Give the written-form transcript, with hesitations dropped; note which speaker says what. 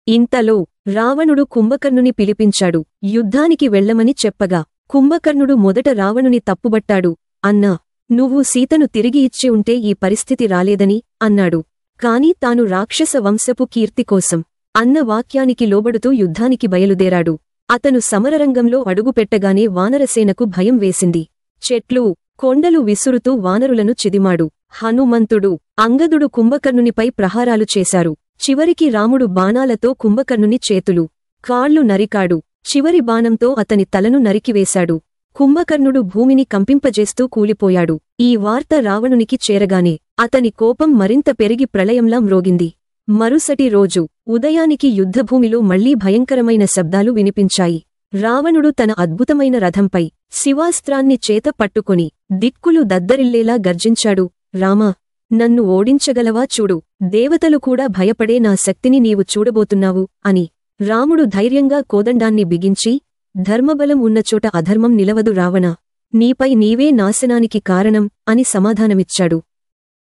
Speaker 1: ఇంతలో రావణుడు కుంభకర్ణుని పిలిపించాడు. యుద్ధానికి వెళ్లమని చెప్పగా కుంభకర్ణుడు మొదట రావణుని తప్పుబట్టాడు. అన్నా, నువ్వు సీతను తిరిగి ఇచ్చి ఉంటే ఈ పరిస్థితి రాలేదని అన్నాడు. కాని తాను రాక్షస వంశపు కీర్తి కోసం అన్న వాక్యానికి లోబడుతూ యుద్ధానికి బయలుదేరాడు. అతను సమరరంగంలో అడుగుపెట్టగానే వానరసేనకు భయం వేసింది. చెట్లు, కొండలు విసురుతూ వానరులను చిదిమాడు. హనుమంతుడు, అంగదుడు కుంభకర్ణునిపై ప్రహారాలు చేశారు. చివరికి రాముడు బాణాలతో కుంభకర్ణుని చేతులు, కాళ్లు నరికాడు. చివరి బాణంతో అతని తలను నరికివేశాడు. కుంభకర్ణుడు భూమిని కంపింపజేస్తూ కూలిపోయాడు. ఈ వార్త రావణునికి చేరగానే అతని కోపం మరింత పెరిగి ప్రళయంలా మ్రోగింది. మరుసటి రోజు ఉదయానికి యుద్ధభూమిలో మళ్లీ భయంకరమైన శబ్దాలు వినిపించాయి. రావణుడు తన అద్భుతమైన రథంపై శివాస్త్రాన్ని చేత పట్టుకుని దిక్కులు దద్దరిల్లేలా గర్జించాడు. రామా, నన్ను ఓడించగలవా చూడు, దేవతలు కూడా భయపడే నా శక్తిని నీవు చూడబోతున్నావు అని. రాముడు ధైర్యంగా కోదండాన్ని బిగించి, ధర్మబలం ఉన్నచోట అధర్మం నిలవదు రావణా, నీపై నీవే నాశనానికి కారణం అని సమాధానమిచ్చాడు.